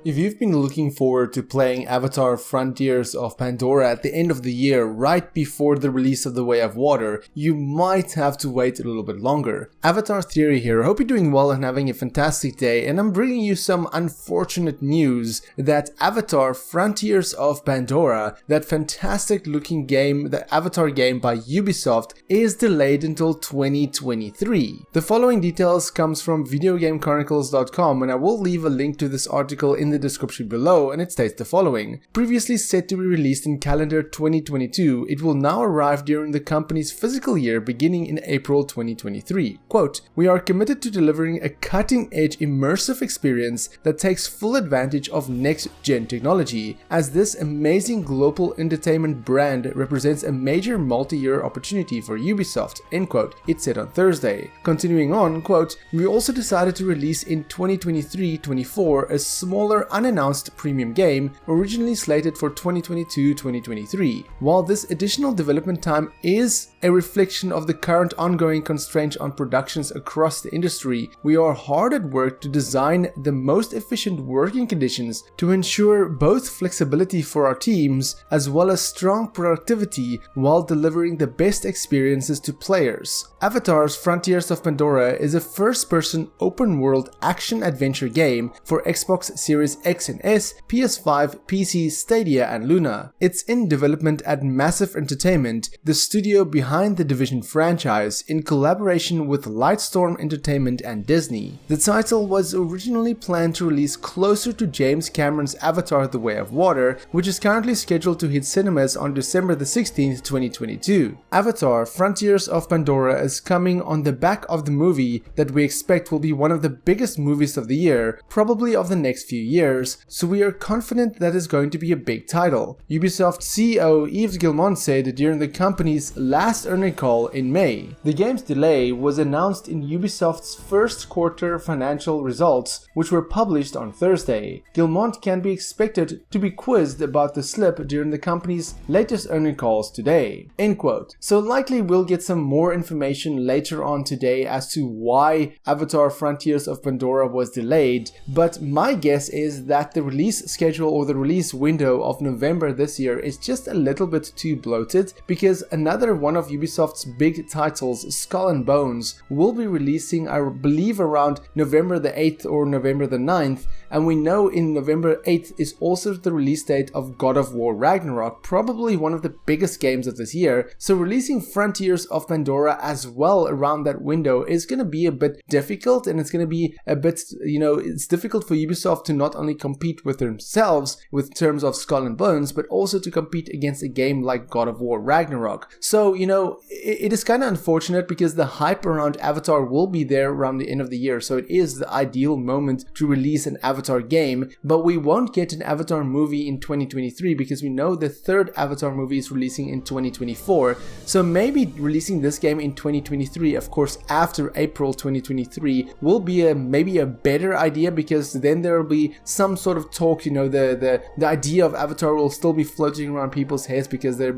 If you've been looking forward to playing Avatar Frontiers of Pandora at the end of the year right before the release of The Way of Water, you might have to wait a little bit longer. Avatar Theory here, I hope you're doing well and having a fantastic day, and I'm bringing you some unfortunate news that Avatar Frontiers of Pandora, that fantastic looking game, the Avatar game by Ubisoft, is delayed until 2023. The following details comes from videogamechronicles.com, and I will leave a link to this article in the description below, and it states the following. Previously set to be released in calendar 2022, it will now arrive during the company's fiscal year beginning in April 2023. Quote, "We are committed to delivering a cutting-edge immersive experience that takes full advantage of next-gen technology, as this amazing global entertainment brand represents a major multi-year opportunity for Ubisoft," end quote, it said on Thursday. Continuing on, quote, "We also decided to release in 2023-24 a smaller unannounced premium game originally slated for 2022-2023. While this additional development time is a reflection of the current ongoing constraints on productions across the industry, we are hard at work to design the most efficient working conditions to ensure both flexibility for our teams as well as strong productivity while delivering the best experiences to players." Avatar's Frontiers of Pandora is a first-person open-world action-adventure game for Xbox Series X and S, PS5, PC, Stadia and Luna. It's in development at Massive Entertainment, the studio behind the Division franchise, in collaboration with Lightstorm Entertainment and Disney. The title was originally planned to release closer to James Cameron's Avatar: The Way of Water, which is currently scheduled to hit cinemas on December the 16th, 2022. Avatar: Frontiers of Pandora is coming on the back of the movie that we expect will be one of the biggest movies of the year, probably of the next few years, so we are confident that is going to be a big title. Ubisoft CEO Yves Guillemot said during the company's last earnings call in May. The game's delay was announced in Ubisoft's first quarter financial results, which were published on Thursday. Guillemot can be expected to be quizzed about the slip during the company's latest earnings calls today. End quote. So likely we'll get some more information later on today as to why Avatar Frontiers of Pandora was delayed, but my guess is that the release schedule or the release window of November this year is just a little bit too bloated, because another one of Ubisoft's big titles, Skull and Bones, will be releasing, I believe, around November the 8th or November the 9th, and we know in November 8th is also the release date of God of War Ragnarok, probably one of the biggest games of this year, so releasing Frontiers of Pandora as well around that window is going to be a bit difficult, and it's going to be a bit, it's difficult for Ubisoft to not only compete with themselves with terms of Skull and Bones, but also to compete against a game like God of War Ragnarok. So, it is kind of unfortunate because the hype around Avatar will be there around the end of the year, so it is the ideal moment to release an Avatar game, but we won't get an Avatar movie in 2023 because we know the third Avatar movie is releasing in 2024, so maybe releasing this game in 2023, of course after April 2023, will be maybe a better idea, because then there will be some sort of talk, the idea of Avatar will still be floating around people's heads because they're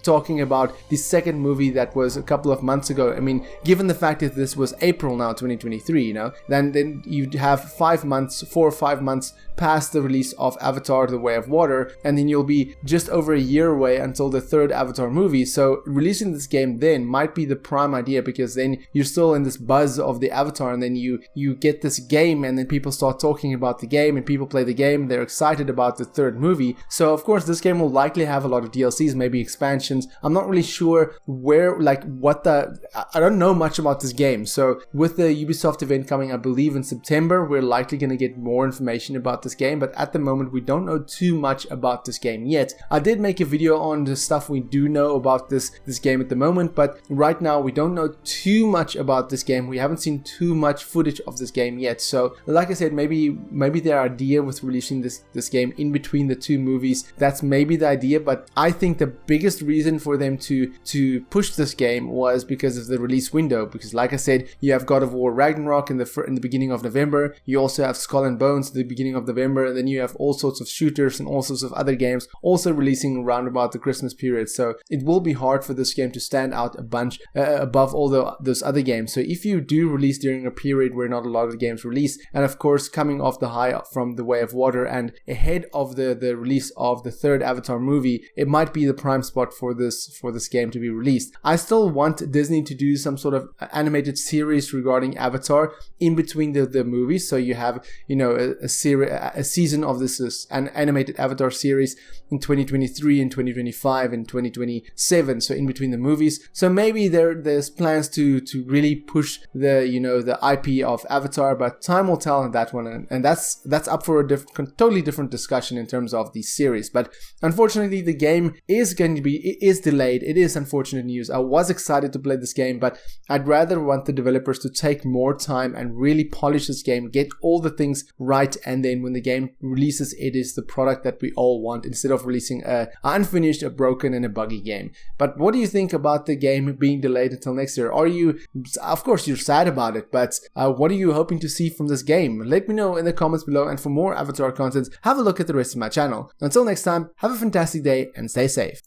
talking about the second movie that was a couple of months ago. I mean, given the fact that this was April now 2023, then you'd have 4 or 5 months past the release of Avatar: The Way of Water, and then you'll be just over a year away until the third Avatar movie. So releasing this game then might be the prime idea, because then you're still in this buzz of the Avatar, and then you get this game, and then people start talking about the game, and people play the game, they're excited about the third movie. So of course this game will likely have a lot of DLCs, maybe expansions. I'm not really sure I don't know much about this game. So with the Ubisoft event coming, I believe in September, we're likely going to get more information about this game, but at the moment we don't know too much about this game yet. I did make a video on the stuff we do know about this game at the moment, but right now we don't know too much about this game. We haven't seen too much footage of this game yet. So like I said, maybe their idea with releasing this game in between the two movies, that's maybe the idea, but I think the biggest reason for them to push this game was because of the release window, because like I said, you have God of War Ragnarok in the beginning of November, you also have Skull and Bones Thrones at the beginning of November, and then you have all sorts of shooters and all sorts of other games also releasing around about the Christmas period. So it will be hard for this game to stand out a bunch above all those other games. So if you do release during a period where not a lot of the games release, and of course coming off the high from The Way of Water and ahead of the release of the third Avatar movie, it might be the prime spot for this game to be released. I still want Disney to do some sort of animated series regarding Avatar in between the movies, so you have, you know, a season of this an animated Avatar series in 2023 and 2025 and 2027, so in between the movies. So maybe there's plans to really push the IP of Avatar, but time will tell on that one, and that's up for a totally different discussion in terms of the series. But unfortunately the game is delayed. It is unfortunate news. I was excited to play this game, but I'd rather want the developers to take more time and really polish this game, get all the things right, and then when the game releases, it is the product that we all want, instead of releasing a unfinished, a broken, and a buggy game. But what do you think about the game being delayed until next year? Are you, of course you're sad about it, but what are you hoping to see from this game? Let me know in the comments below, and for more Avatar content, have a look at the rest of my channel. Until next time, have a fantastic day and stay safe.